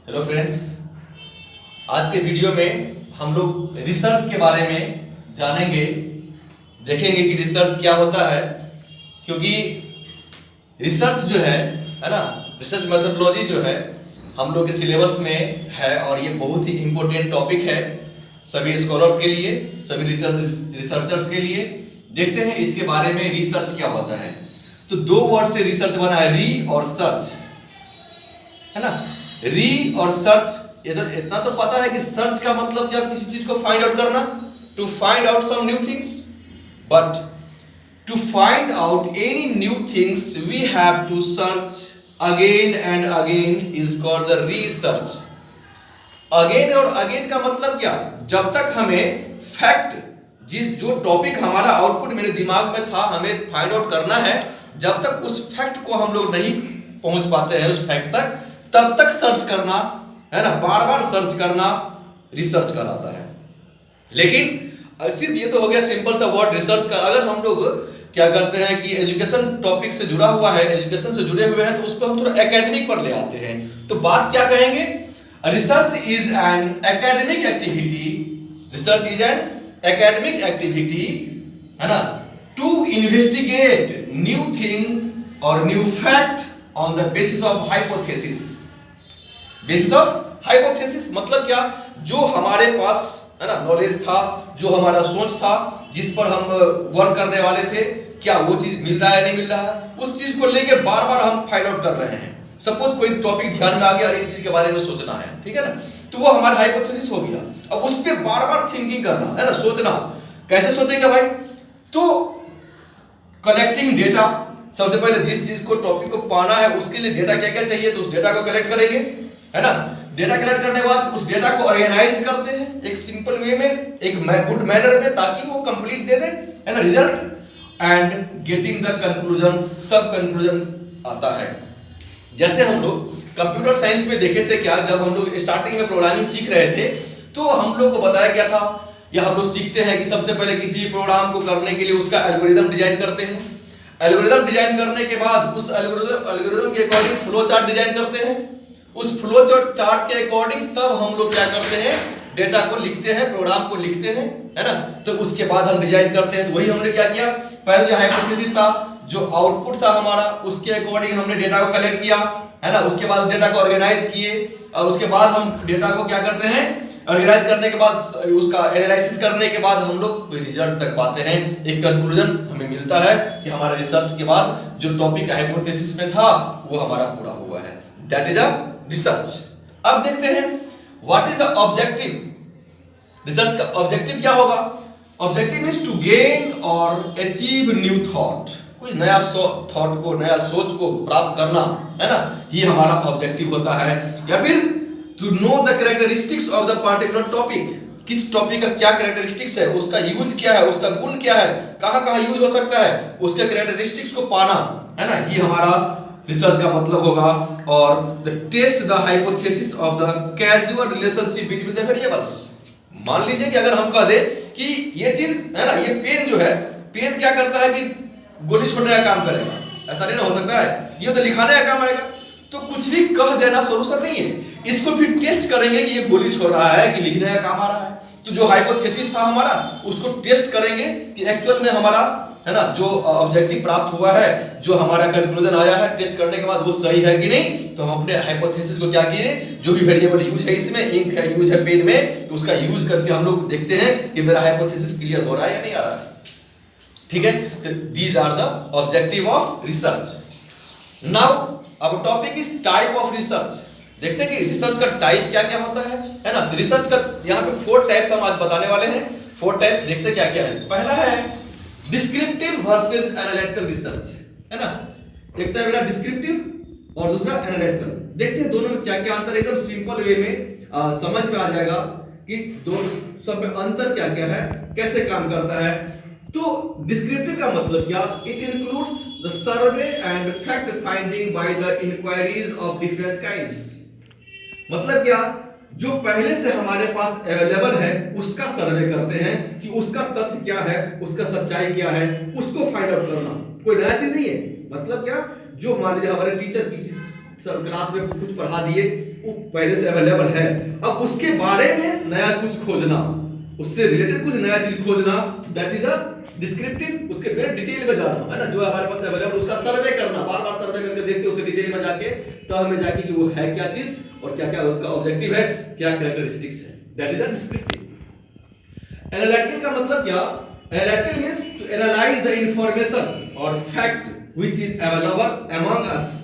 Hello friends, आज के video में हम लोग रिसर्च के बारे में जानेंगे, देखेंगे कि रिसर्च क्या होता है। क्योंकि रिसर्च जो है ना, रिसर्च मेथोडोलॉजी जो है हम लोग के सिलेबस में है और ये बहुत ही इम्पोर्टेंट टॉपिक है सभी स्कॉलर्स के लिए, सभी रिसर्चर्स के लिए। देखते हैं इसके बारे में रिसर्च क्या होता है। तो दो वर्ड से रिसर्च बना है, री और सर्च, है ना। री और सर्च, इतना तो पता है कि सर्च का मतलब क्या, किसी चीज को फाइंड आउट करना, to find out some new things. But to find out any new things we have to search again and again is called the research. Again और अगेन का मतलब क्या, जब तक हमें फैक्ट, जो टॉपिक हमारा आउटपुट मेरे दिमाग में था हमें फाइंड आउट करना है, जब तक उस फैक्ट को हम लोग नहीं पहुंच पाते हैं उस फैक्ट तक, तब तक सर्च करना, है ना, बार बार सर्च करना रिसर्च कहलाता है। लेकिन सिर्फ ये तो हो गया सिंपल सा वर्ड रिसर्च का। अगर हम लोग क्या करते हैं कि एजुकेशन टॉपिक से जुड़ा हुआ है, एजुकेशन से जुड़े हुए हैं, तो उस पर हम थोड़ा एकेडमिक पर ले आते हैं। तो बात क्या कहेंगे, research is an academic activity, research is an academic activity, है ना, टू इन्वेस्टिगेट न्यू थिंग और new fact on the basis of hypothesis. Basis of hypothesis मतलब क्या, जो हमारे पास, है ना, नॉलेज था, जो हमारा सोच था, जिस पर हम वर्क करने वाले थे, क्या वो चीज मिल रहा है नहीं मिल रहा है, उस चीज को लेके बार बार हम फाइंड आउट कर रहे हैं। सपोज कोई टॉपिक ध्यान में आ गया और इस चीज के बारे में सोचना है, ठीक है ना, तो वो हमारा हाइपोथेसिस हो गया। अब उस पर बार बार थिंकिंग करना, है ना, सोचना। कैसे सोचेंगे भाई, तो कलेक्टिंग डेटा, सबसे पहले जिस चीज को टॉपिक को पाना है उसके लिए डेटा क्या क्या चाहिए, तो उस डेटा को कलेक्ट करेंगे, है ना। डेटा कलेक्ट करने के बाद उस डेटा को ऑर्गेनाइज करते हैं एक सिंपल वे में, एक गुड मैनर में, ताकि वो कंप्लीट दे दे, है ना, result. And getting the conclusion, तब कंक्लूजन आता है। जैसे हम लोग कंप्यूटर साइंस में देखे थे क्या, जब हम लोग स्टार्टिंग में प्रोग्रामिंग सीख रहे थे, तो हम लोग को बताया गया था, या हम लोग सीखते हैं कि सबसे पहले किसी प्रोग्राम को करने के लिए उसका एल्गोरिदम डिजाइन करते हैं। एल्गोरिदम डिजाइन करने के बाद उस एल्गोरिदम के अकॉर्डिंग फ्लो चार्ट डिजाइन करते हैं। उस फ्लो चार्ट के अकॉर्डिंग तब हम लोग क्या करते हैं, डेटा को लिखते हैं, प्रोग्राम को लिखते हैं, है ना। तो उसके बाद हम डिजाइन करते हैं। तो वही हमने क्या किया, पहले जो हाइपोथेसिस था, जो आउटपुट था हमारा, उसके अकॉर्डिंग हमने डेटा को कलेक्ट किया, है ना। उसके बाद डेटा को ऑर्गेनाइज किए, और उसके बाद हम डेटा को क्या करते हैं, ऑर्गेनाइज करने के बाद उसका एनालिसिस करने के बाद हम लोग कोई रिजल्ट तक पाते हैं, एक कंक्लूजन हमें मिलता है कि हमारा रिसर्च के बाद जो टॉपिक हाइपोथेसिस में था वो हमारा पूरा हुआ है। That is a research. अब देखते हैं what is the objective. Research का ऑब्जेक्टिव क्या होगा, ऑब्जेक्टिव इज टू गेन और अचीव न्यू थॉट, कोई नया थॉट को, नया सोच को प्राप्त करना, है ना, ये हमारा ऑब्जेक्टिव होता है। या फिर to know the characteristics of the particular topic, किस टॉपिक का क्या कैरेक्टरिस्टिक्स है, उसका यूज क्या है, उसका गुण क्या है, कहां कहां यूज हो सकता है, उसके कैरेक्टरिस्टिक्स को पाना, है ना, ये हमारा रिसर्च का मतलब होगा। और the test the hypothesis of the casual relationship between the variables. मान लीजिए कि अगर हम कह दे कि ये चीज, है ना, ये पेन जो है, पेन क्या करता है कि गोली छोड़ने का काम करेगा, ऐसा नहीं ना हो सकता है, ये तो लिखाने का काम आएगा। तो कुछ भी कह देना सोल्यूशन नहीं है, इसको फिर टेस्ट करेंगे कि ये गोली छोड़ रहा है कि लिखने का काम आ रहा है। तो जो हाइपोथेसिस था हमारा, उसको टेस्ट करेंगे कि एक्चुअल में हमारा, है ना, जो ऑब्जेक्टिव प्राप्त हुआ है, जो हमारा कंक्लूजन आया है, टेस्ट करने के बाद वो सही है कि नहीं। तो हम अपने हाइपोथेसिस को क्या किए, जो भी वेरिएबल यूज है, इसमें इंक है, यूज है पेन में, तो उसका यूज करके हम लोग देखते हैं कि मेरा हाइपोथेसिस क्लियर हो रहा है या नहीं आ रहा है, ठीक है। तो these are the objective of research. Now अब topic is type of research. देखते हैं कि रिसर्च का टाइप क्या क्या होता है ना। तो रिसर्च का यहाँ पे 4 टाइप्स हम आज बताने वाले हैं। 4 टाइप्स देखते क्या क्या है। पहला है डिस्क्रिप्टिव वर्सेस एनालिटिकल रिसर्च, है ना। एक तो है मेरा डिस्क्रिप्टिव और दूसरा एनालिटिकल। देखते हैं दोनों में क्या क्या अंतर, एकदम सिंपल वे में समझ में आ जाएगा कि दोनों सब में अंतर क्या क्या है, कैसे काम करता है। तो डिस्क्रिप्टिव का मतलब क्या, it includes the survey and fact finding by the inquiries of different kinds. मतलब क्या, जो पहले से हमारे पास अवेलेबल है उसका सर्वे करते हैं कि उसका तथ्य क्या है, उसका सच्चाई क्या है, उसको फाइंड आउट करना। कोई नया चीज नहीं है। मतलब क्या, जो मान लीजिए हमारे टीचर किसी क्लास में कुछ पढ़ा दिए, वो पहले से अवेलेबल है, अब उसके बारे में नया कुछ खोजना, उससे रिलेटेड कुछ नया चीज खोजना, दैट इज अ डिस्क्रिप्टिव। उसके बाद डिटेल में जाना है ना, जो हमारे पास अवेलेबल उसका सर्वे करना, बार बार सर्वे करके देखते उसके डिटेल में जाके, तो हमें जाके कि वो है क्या चीज और क्या क्या उसका ऑब्जेक्टिव है, क्या कैरेक्टरिस्टिक्स है, that is a descriptive. Analytical का मतलब क्या? Analytical means to analyse the information और fact which is available among us,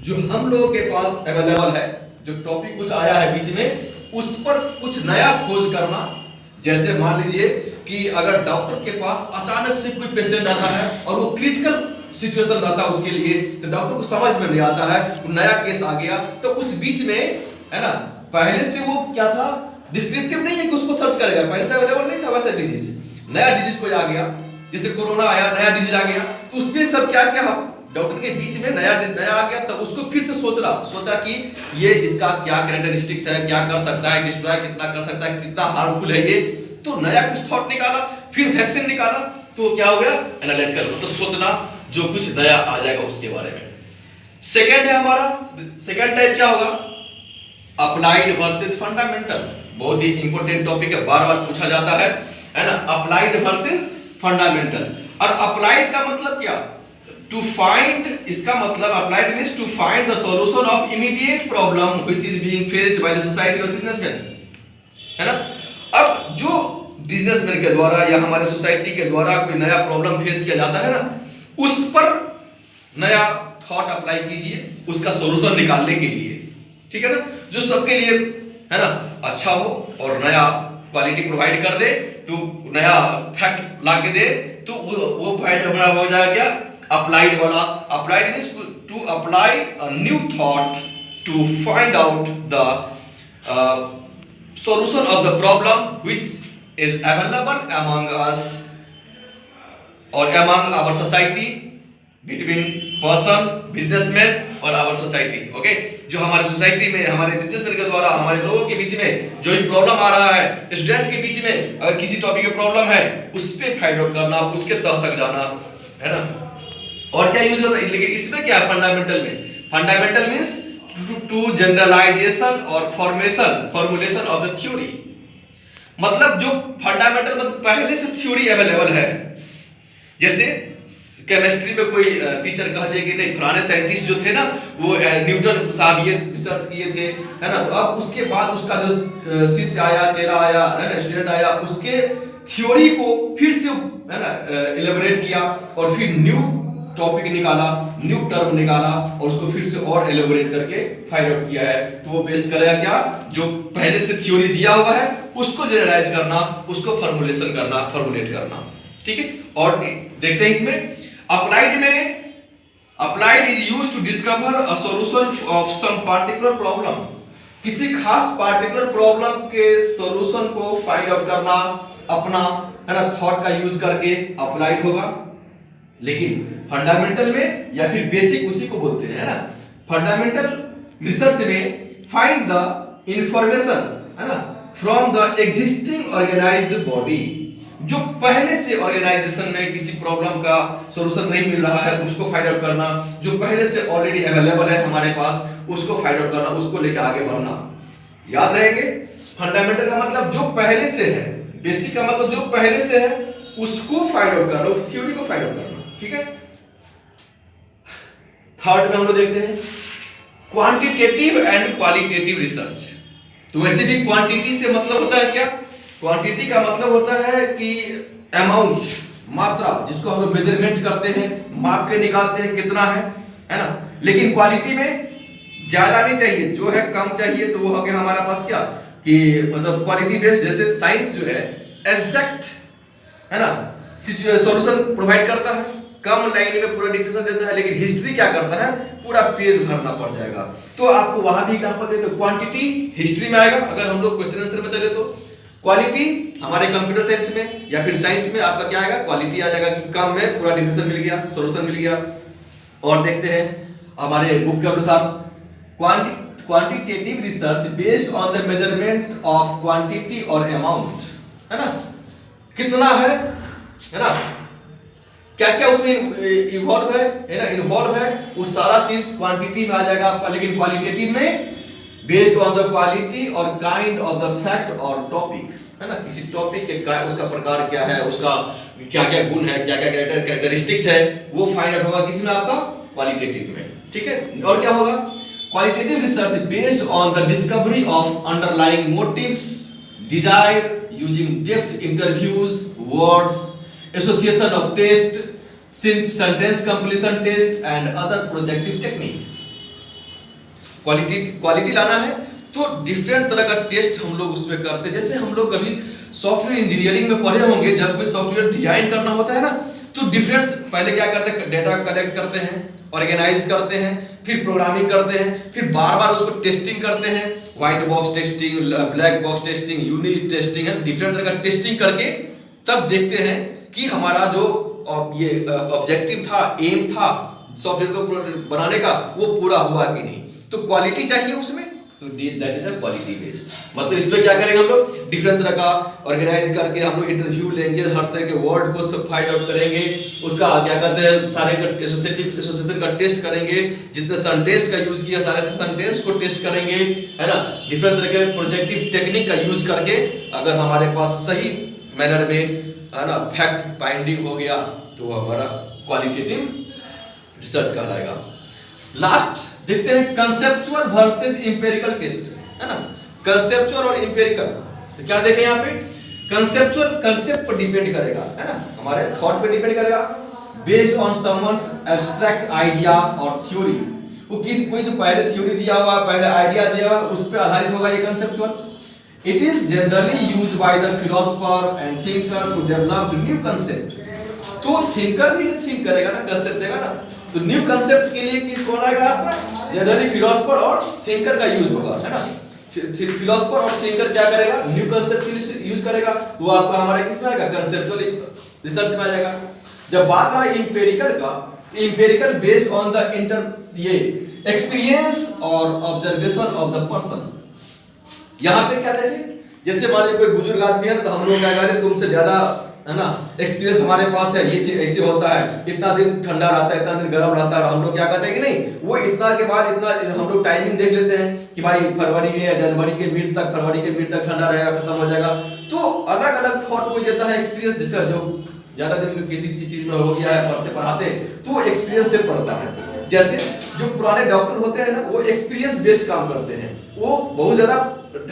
जो हम लोगों के पास अवेलेबल है, जो टॉपिक कुछ आया है बीच में, उस पर कुछ नया खोज करना। जैसे मान लीजिए कि अगर डॉक्टर के पास अचानक से कोई पेशेंट आता है और वो क्रिटिकल सिचुएशन रहता है उसके लिए, तो डॉक्टर को समझ में नहीं आता है, वो नया केस आ गया, तो उस बीच में है ना, पहले से वो क्या था, डिस्क्रिप्टिव नहीं है कि उसको सर्च करेगा, पहले से अवेलेबल नहीं था वैसा डिजीज, नया डिजीज कोई आ गया, जैसे कोरोना आया, नया डिजीज आ गया, तो उसमें सब क्या क्या डॉक्टर के बीच में नया आ गया, तब उसको फिर से सोचा कि ये इसका क्या कैरेक्टरिस्टिक्स है, क्या कर सकता है, डिस्ट्रॉय कितना कर सकता है, कितना हार्मफुल है ये, तो नया कुछ थॉट निकाला, फिर वैक्सीन निकाला, तो क्या हो गया? एनालिटिकल, तो सोचना जो कुछ नया आ जाएगा उसके बारे में। सेकंड है हमारा, सेकंड टाइप क्या होगा? Applied versus fundamental. बहुत ही इंपॉर्टेंट टॉपिक है, बार बार पूछा जाता है ना, अप्लाइड वर्सेस फंडामेंटल। और अप्लाइड का मतलब क्या? टू फाइंड, इसका मतलब applied means to find the solution of immediate problem which is being faced by the society और बिजनेसमैन, है ना। अब जो बिजनेसमैन के द्वारा या हमारे सोसाइटी के द्वारा कोई नया प्रॉब्लम फेस किया जाता है ना, उस पर नया थॉट अप्लाई कीजिए उसका सॉल्यूशन निकालने के लिए, ठीक है ना, जो सबके लिए है ना अच्छा हो और नया क्वालिटी प्रोवाइड कर दे, तो नया फैक्ट ला के दे, तो वो फैक्ट हमारा हो जाएगा क्या? अप्लाइड वाला। Applied means to apply a new thought to find out the solution of the problem which is available among us or among our society, between person, businessman और our society, okay? जो हमारे society में, हमारे businessman के द्वारा, हमारे लोगों के बीच में जो भी प्रॉब्लम आ रहा है, स्टूडेंट के बीच में अगर किसी टॉपिक में प्रॉब्लम है, उस पे फाइंड आउट करना, उसके तह तक जाना, है ना। और क्या यूज होता है, लेकिन इसमें क्या है फंडामेंटल में? फंडामेंटल मींस टू जनरलाइजेशन और फॉर्मुलेशन ऑफ द थ्योरी। मतलब जो फंडामेंटल मतलब पहले से थ्योरी अवेलेबल है, जैसे केमिस्ट्री में कोई टीचर कह दे कि नहीं फलाने साइंटिस्ट जो थे ना, वो न्यूटन साहब ये रिसर्च किए थे, है ना, तो अब उसके बाद उसका जो शिष्य आया, चेला आया, है ना, स्टूडेंट आया, उसके थ्योरी को फिर से है ना एलेबोरेट किया और फिर न्यू टॉपिक निकाला, न्यू टर्म निकाला और उसको फिर से और एलेबोरेट करके फाइंड आउट किया है। तो वो बेस करेगा क्या? जो पहले से थ्योरी दिया हुआ है उसको जनरलाइज करना, उसको फॉर्मुलेशन करना, फॉर्मुलेट करना, ठीक है। और देखते हैं इसमें अप्लाइड में, applied is used to discover a solution of some particular problem. किसी खास पार्टिकुलर प्रॉब्लम के सॉल्यूशन को फाइंड आउट करना अपना है ना थॉट का यूज करके अप्लाइड होगा। लेकिन फंडामेंटल में या फिर बेसिक उसी को बोलते हैं, है ना। फंडामेंटल रिसर्च में फाइंड द इंफॉर्मेशन, है ना, from the existing organised body. जो पहले से ऑर्गेनाइजेशन में किसी प्रॉब्लम का सॉल्यूशन नहीं मिल रहा है उसको फाइंड आउट करना, जो पहले से ऑलरेडी अवेलेबल है हमारे पास उसको फाइंड आउट करना, उसको लेकर आगे बढ़ना। याद रहेंगे, फंडामेंटल का मतलब जो पहले से है, बेसिक का मतलब जो पहले से है उसको फाइंड आउट करना, उस थ्योरी को फाइंड आउट करना, ठीक है। थर्ड में हम लोग देखते हैं क्वांटिटेटिव एंड क्वालिटेटिव रिसर्च। तो वैसे भी क्वांटिटी से मतलब होता है क्या? क्वांटिटी का मतलब होता है कि अमाउंट, मात्रा, जिसको हम लोग मेजरमेंट करते हैं, माप के निकालते हैं कितना है ना। लेकिन क्वालिटी में ज्यादा नहीं चाहिए, जो है कम चाहिए, तो वो हो गया हमारा पास क्या कि मतलब क्वालिटी बेस्ड। जैसे साइंस जो है एग्जैक्ट है ना सॉल्यूशन प्रोवाइड करता है, कम लाइन में पूरा डिफिनेशन देता है, लेकिन हिस्ट्री क्या करता है, पूरा पेज भरना पड़ जाएगा। तो आपको वहां भी एग्जांपल देते हैं, क्वांटिटी हिस्ट्री में आएगा अगर हम लोग क्वेश्चन आंसर में चले तो। क्वालिटी हमारे कंप्यूटर साइंस में या फिर साइंस में आपका क्या आएगा, क्वालिटी आ जाएगा कि कम में पूरा डिफिनेशन मिल गया, सॉल्यूशन मिल गया। और देखते हैं हमारे बुक के अनुसार quantitative research based on the measurement of quantity और अमाउंट, है ना, कितना है ना, क्या क्या उसमें इन्वॉल्व है ना, इन्वॉल्व है, वो सारा चीज क्वांटिटी में आ जाएगा आपका। लेकिन क्वालिटेटिव में बेस्ड ऑन द क्वालिटी और काइंड ऑफ द फैक्ट और टॉपिक, है ना, किसी टॉपिक के उसका प्रकार क्या है, उसका क्या क्या गुण है, क्या क्या कैरेक्टरिस्टिक्स है, वो फाइंड आउट होगा किसी में आपका क्वालिटेटिव में, ठीक है। और क्या होगा, qualitative research based on the discovery of underlying motives, desire, using depth interviews, words, association of test, sentence completion test and other projective technique. Quality लाना है तो डिफरेंट तरह का टेस्ट हम लोग उसमें करते हैं। जैसे हम लोग कभी सॉफ्टवेयर इंजीनियरिंग में पढ़े होंगे, जब कोई सॉफ्टवेयर डिजाइन करना होता है ना, तो डिफरेंट पहले क्या करते हैं, डेटा कलेक्ट करते हैं, ऑर्गेनाइज करते हैं, फिर प्रोग्रामिंग करते हैं, फिर बार बार उसको टेस्टिंग करते हैं, white box testing, black box testing, unit testing, different तरह का टेस्टिंग करके तब देखते हैं कि हमारा जो ये ऑब्जेक्टिव था, एम था सॉफ्टवेयर को बनाने का, वो पूरा हुआ कि नहीं। तो क्वालिटी चाहिए उसमें, तो that is a quality based. मतलब इसमें क्या करेंगे हम लोग, डिफरेंट तरह का ऑर्गेनाइज करके हम लोग इंटरव्यू लेंगे, हर तरह के वर्ड को सब फाइंड आउट करेंगे, उसका क्या कहते हैं सारे एसोसिएशन का टेस्ट करेंगे, जितने सेंटेंस का यूज किया सारे सेंटेंस को टेस्ट करेंगे, है ना, डिफरेंट तरह के प्रोजेक्टिव टेक्निक का यूज करके अगर हमारे पास सही मैनर में, है ना, फैक्ट फाइंडिंग हो गया तो हमारा क्वालिटेटिव रिसर्च कहलाएगा। लास्ट देखते हैं कंसेप्चुअल वर्सेस इंपेरिकल टेस्ट, है ना, कंसेप्चुअल और इंपेरिकल। तो क्या देखें यहाँ पे, कंसेप्चुअल कंसेप्ट पर डिपेंड करेगा, है ना, हमारे थॉट पे डिपेंड करेगा, based on someone's abstract idea और थ्योरी। वो किसी कोई जो पहले थ्योरी दिया हुआ, पहले आइडिया दिया हुआ, उस पर आधारित होगा ये conceptual. It is generally used by the philosopher and thinker to develop new concept. तो थिंकर ही थिंक करेगा ना, कंसेप्ट देगा ना, तो न्यू कंसेप्ट के लिए किस कौन आएगा आपका, जनरली फिलोसोफर और थिंकर का यूज होगा, है ना। फिलोसोफर और थिंकर क्या करेगा, न्यू कंसेप्ट के लिए यूज करेगा, वो आपका हमारा किस में आएगा, कंसेप्चुअल रिसर्च में आ जाएगा। जब बात रहा इंपेरिकल का, तो इंपेरिकल बेस्ड ऑन द ये एक्सपीरियंस और ऑब्जर्वेशन ऑफ द पर्सन। यहाँ पे क्या देखें, जैसे मान लीजिए कोई बुजुर्ग आदमी है ना, तो हम लोग क्या करें, तुमसे ज्यादा, है ना, एक्सपीरियंस हमारे पास है, ये चीज ऐसे होता है, इतना दिन ठंडा रहता है, इतना दिन गर्म रहता है, हम लोग क्या कहते हैं कि नहीं, वो इतना के बाद इतना हम लोग टाइमिंग देख लेते हैं कि भाई फरवरी में या जनवरी के मिड तक, फरवरी के मिड तक ठंडा रहेगा, खत्म हो जाएगा। तो अलग अलग थॉट कोई देता है एक्सपीरियंस, जिसका जो ज्यादा दिन किसी चीज में हो गया है पढ़ते पढ़ाते, तो एक्सपीरियंस से पढ़ता है। जैसे जो पुराने डॉक्टर होते हैं ना, वो एक्सपीरियंस बेस्ड काम करते हैं, वो बहुत ज्यादा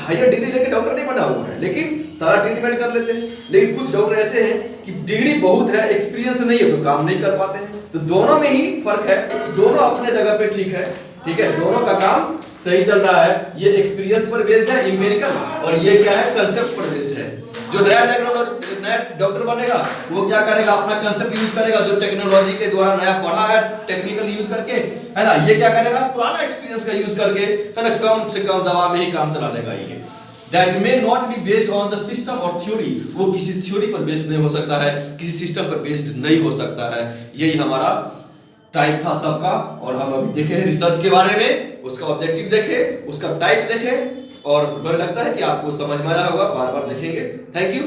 हायर डिग्री लेके डॉक्टर नहीं बना हुआ है, लेकिन सारा ट्रीटमेंट कर लेते हैं। लेकिन कुछ डॉक्टर ऐसे हैं कि डिग्री बहुत है, एक्सपीरियंस नहीं है, तो काम नहीं कर पाते हैं। तो दोनों में ही फर्क है, दोनों अपने जगह पे ठीक है, ठीक है, दोनों का काम सही चल रहा है। ये एक्सपीरियंस पर बेस्ड है इंपेरिकल, और ये क्या है, कंसेप्ट पर बेस्ड है। जो नया डॉक्टर बनेगा वो क्या करेगा, अपना कंसेप्ट यूज करेगा, जो टेक्नोलॉजी के द्वारा नया पढ़ा है टेक्निकल यूज करके, है ना। ये क्या करेगा, पुराना एक्सपीरियंस का यूज करके, है ना, कम से कम दवा में ही काम चला लेगा। ये that may not be based on the system और थ्योरी, वो किसी थ्योरी पर बेस्ड नहीं हो सकता है, किसी सिस्टम पर बेस्ड नहीं हो सकता है। यही हमारा टाइप था सबका, और हम अभी देखे हैं रिसर्च के बारे में, उसका ऑब्जेक्टिव देखे, उसका टाइप देखे, और मुझे लगता है कि आपको समझ में आया होगा, बार बार देखेंगे। Thank you.